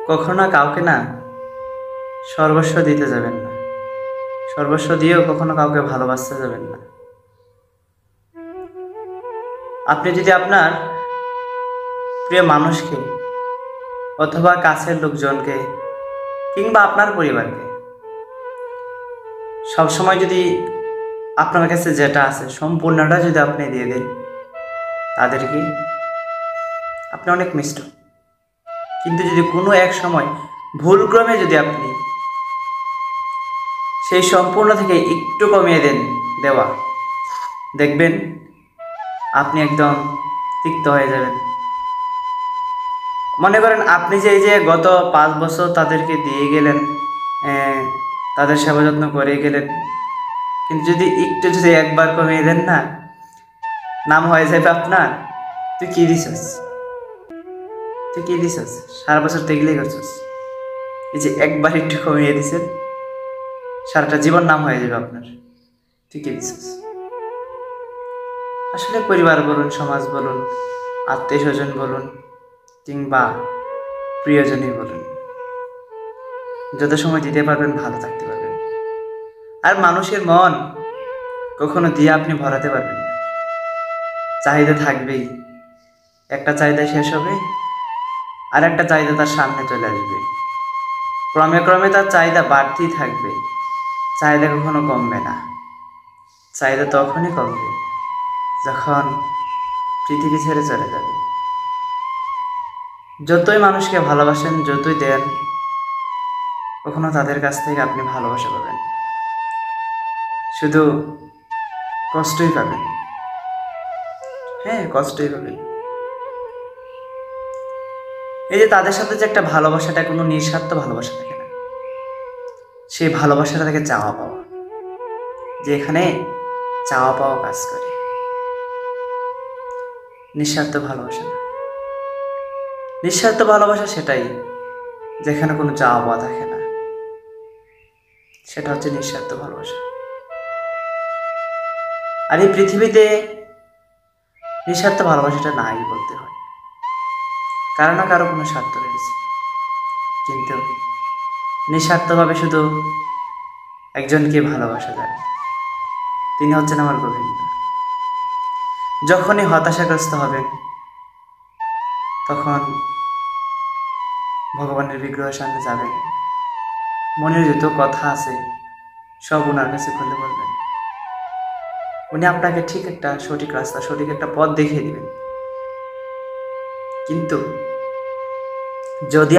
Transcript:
কখনো কাউকে না সর্বস্ব দিতে যাবেন না। সর্বস্ব দিয়েও কখনো কাউকে ভালোবাসতে যাবেন না। আপনি যদি আপনার প্রিয় মানুষকে অথবা কাছের লোকজনকে কিংবা আপনার পরিবারকে সবসময় যদি আপনার কাছে যেটা আছে সম্পূর্ণটা যদি আপনি দিয়ে দেন তাদেরকে, আপনি অনেক মিষ্ট। কিন্তু যদি কোনো এক সময় ভুলক্রমে যদি আপনি সেই সম্পূর্ণ থেকে একটু কমিয়ে দেন দেওয়া, দেখবেন আপনি একদম তিক্ত হয়ে যাবেন। মনে করেন আপনি যে এই যে গত 5 বছর তাদেরকে দিয়ে গেলেন, তাদের সেবা যত্ন করে গেলেন, কিন্তু যদি একবার কমিয়ে দেন না, নাম হয়ে যাবে আপনার তুই কি দিছস, তুই কি দিছস, সারা বছর তো এগুলোই করছস। এই যে একবার একটু কমিয়ে দিছেন, সারাটা জীবন নাম হয়ে যাবে আপনার, তুই কি দিছস। আসলে পরিবার বলুন, সমাজ বলুন, আত্মীয় স্বজন বলুন, কিংবা প্রিয়জনই বলুন, যত সময় দিতে পারবেন ভালো থাকতে পারবেন। আর মানুষের মন কখনো দিয়ে আপনি ভরাতে পারবেন না। চাহিদা থাকবেই, একটা চাহিদা শেষ হবে আর একটা চাহিদা তার সামনে চলে আসবে। ক্রমে ক্রমে তার চাহিদা বাড়তেই থাকবে, চাহিদা কখনো কমবে না। চাহিদা তখনই কমবে যখন পৃথিবী ছেড়ে চলে যাবে। যতই মানুষকে ভালোবাসেন, যতই দেন, কখনো তাদের কাছ থেকে আপনি ভালোবাসা পাবেন, শুধু কষ্টই পাবেন। হ্যাঁ, কষ্টই পাবেন। এই যে তাদের সাথে যে একটা ভালোবাসাটা কোনো নিঃস্বার্থ ভালোবাসা থাকে না, সেই ভালোবাসাটা থাকে চাওয়া পাওয়া, যে এখানে চাওয়া পাওয়া কাজ করে। নিঃস্বার্থ ভালোবাসা না, নিঃস্বার্থ ভালোবাসা সেটাই যেখানে কোনো চাওয়া পাওয়া থাকে না, সেটা হচ্ছে নিঃস্বার্থ ভালোবাসা। আর এই পৃথিবীতে নিঃস্বার্থ ভালোবাসাটা নাই বলতে হয়, কারো না কারো কোনো স্বার্থ রয়েছে, কিন্তু নিঃস্বার্থভাবে শুধু একজনকে ভালোবাসা যায়, তিনি হচ্ছেন আমার গোবিন্দ। যখনই হতাশাগ্রস্ত হবেন তখন ভগবানের বিগ্রহের সামনে যাবেন, মনের যত কথা আছে সব ওনার কাছে খুলে বলবেন। উনি আপনাকে ঠিক একটা সঠিক রাস্তা, সঠিক একটা পথ দেখিয়ে দিবেন। কিন্তু যদি